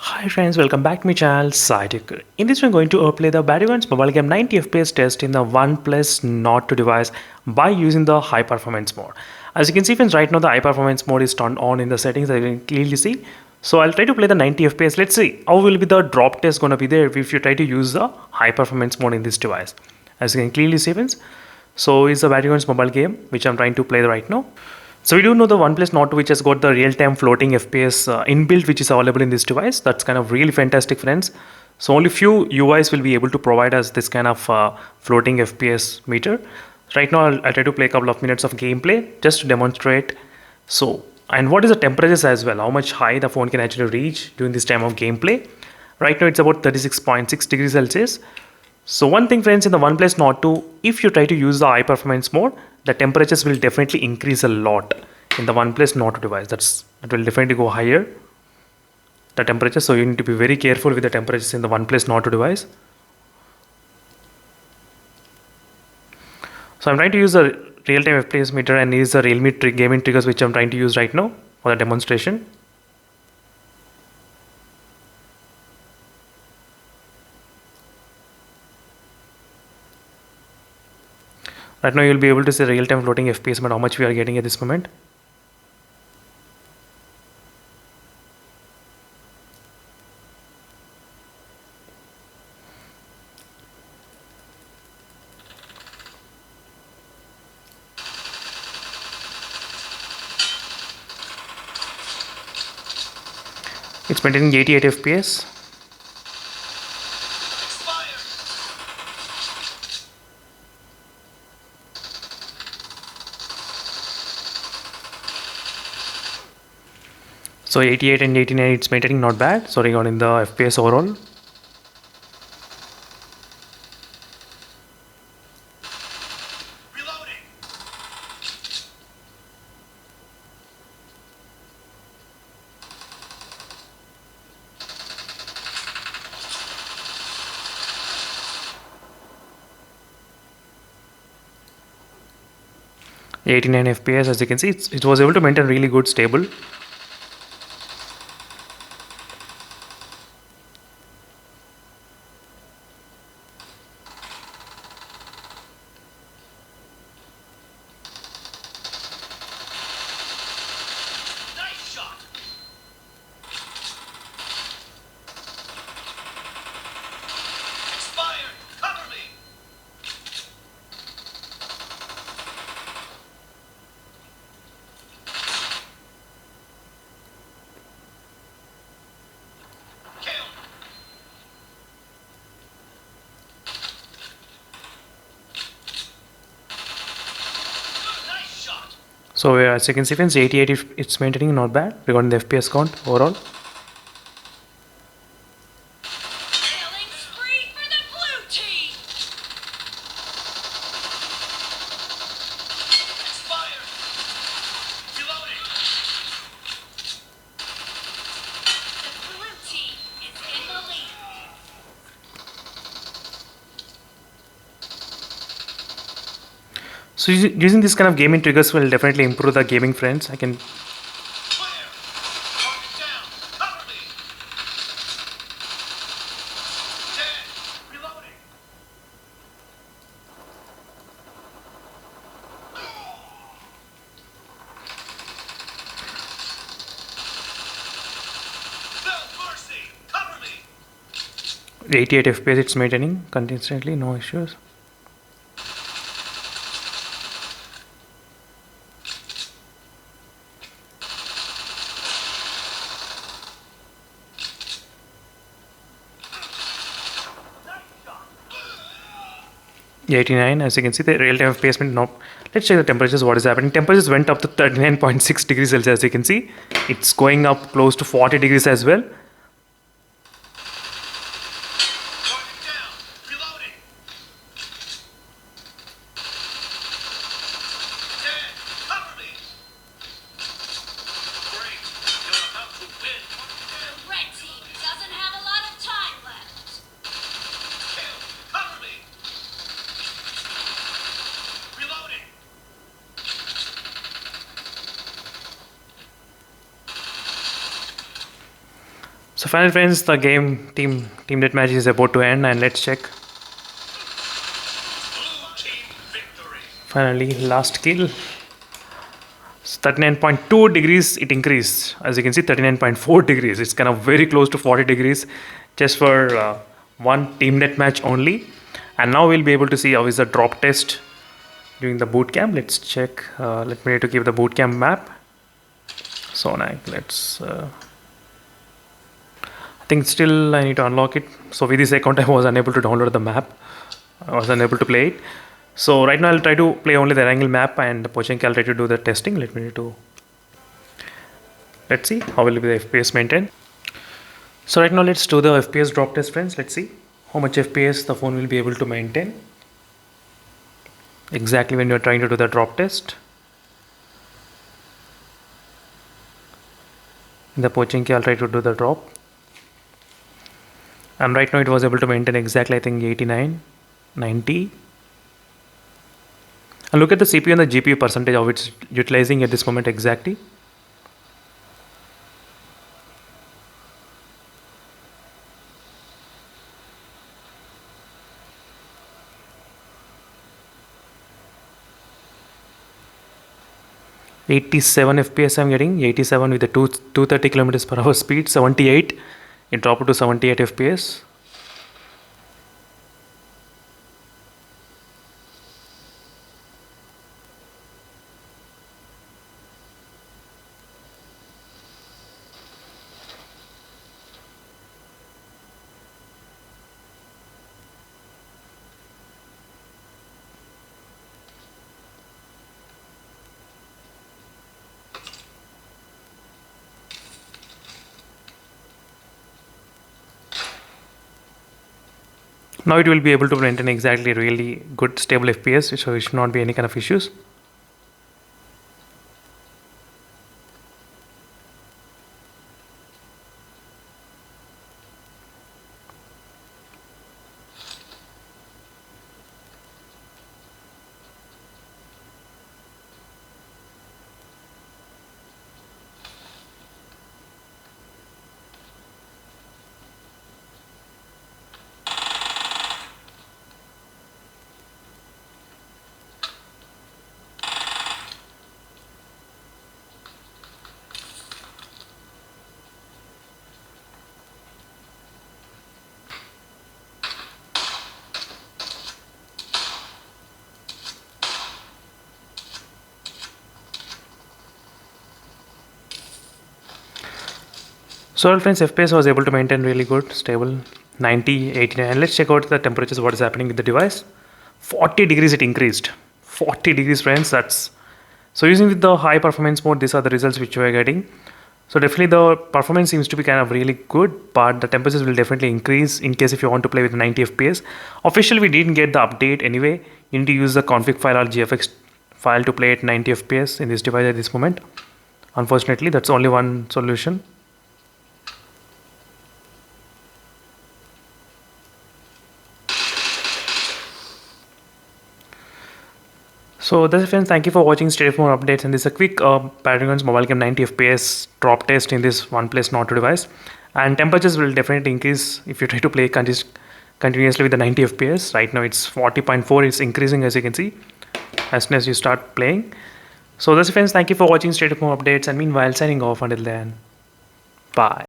Hi friends, welcome back to my channel SciTech. In this, we're going to play the Battlegrounds mobile game 90 FPS test in the OnePlus Nord 2 device by using the high performance mode. As you can see friends, right now the high performance mode is turned on in the settings, as you can clearly see. So I'll try to play the 90 FPS. Let's see how will be the drop test gonna be there if you try to use the high performance mode in this device. As you can clearly see friends, so it's the Battlegrounds mobile game which I'm trying to play right now. So we do know the OnePlus Nord, which has got the real-time floating FPS inbuilt, which is available in this device. That's kind of really fantastic, friends. So only few UIs will be able to provide us this kind of floating FPS meter. Right now, I'll try to play a couple of minutes of gameplay just to demonstrate. So, and what is the temperatures as well? How much high the phone can actually reach during this time of gameplay? Right now, it's about 36.6 degrees Celsius. So one thing friends, in the OnePlus Nord 2, if you try to use the high performance mode, the temperatures will definitely increase a lot in the OnePlus Nord 2 device. That will definitely go higher, the temperature. So you need to be very careful with the temperatures in the OnePlus Nord 2 device. So I'm trying to use a real-time FPS meter and use the Realme gaming triggers, which I'm trying to use right now for the demonstration. Right now you'll be able to see real-time floating FPS, but how much we are getting at this moment. It's maintaining 88 FPS. So 88 and 89, it's maintaining not bad. So regarding the FPS overall. Reloading. 89 FPS, as you can see, it was able to maintain really good stable. Nice shot. Expired. Cover me. Kill. Nice shot. So as you can see friends, 88 it's maintaining not bad regarding the FPS count overall. Killing spree for the blue team. Expired. Reloading. The blue team is in the lead. So using this kind of gaming triggers will definitely improve the gaming, friends. I can. Clear. Target down. Cover me. Dead. Reloading. No mercy. Cover me. 88 FPS it's maintaining consistently, no issues. Nice shot. 89, as you can see, the real-time FPS now. Let's check the temperatures. What is happening? Temperatures went up to 39.6 degrees Celsius. As you can see, it's going up close to 40 degrees as well. Target down. Reloading. Dead. Cover me. Great. You're about to win. The red team doesn't have a lot of time left. Kill. Cover me. Reloading. So finally friends, the team deathmatch is about to end, and let's check. Finally, last kill. 39.2 degrees it increased. As you can see, 39.4 degrees. It's kind of very close to 40 degrees just for one team deathmatch only. And now we'll be able to see how is the drop test during the boot camp. Let's check. Let me to give the boot camp map. So now let's. I think still I need to unlock it. So with this account, I was unable to download the map. I was unable to play it. So right now I'll try to play only the angle map, and Pochenki I'll try to do the testing. Let's see how will be the FPS maintained. So right now let's do the FPS drop test, friends. Let's see how much FPS the phone will be able to maintain exactly when you're trying to do the drop test. In the Pochenki I'll try to do the drop, and right now it was able to maintain exactly I think 89, 90. And look at the CPU and the GPU percentage of it's utilizing at this moment exactly. .87 FPS I'm getting, 87 with the 230 kilometers per hour speed, 78. It dropped to 78 FPS. Now it will be able to maintain exactly really good stable FPS, so it should not be any kind of issues. So well friends, FPS was able to maintain really good, stable, 90, 89. And let's check out the temperatures, what is happening with the device. 40 degrees it increased. 40 degrees friends, that's... So using with the high performance mode, these are the results which we are getting. So definitely the performance seems to be kind of really good, but the temperatures will definitely increase in case if you want to play with 90 FPS. Officially we didn't get the update anyway. You need to use the config file or GFX file to play at 90 FPS in this device at this moment. Unfortunately, that's only one solution. So that's it friends, thank you for watching. Stay for more updates, and this is a quick Paragon's mobile game 90 FPS drop test in this OnePlus Nord device. And temperatures will definitely increase if you try to play continuously with the 90 FPS. Right now it's 40.4, it's increasing as you can see as soon as you start playing. So that's it friends, thank you for watching. Stay for more updates, and meanwhile signing off until then. Bye.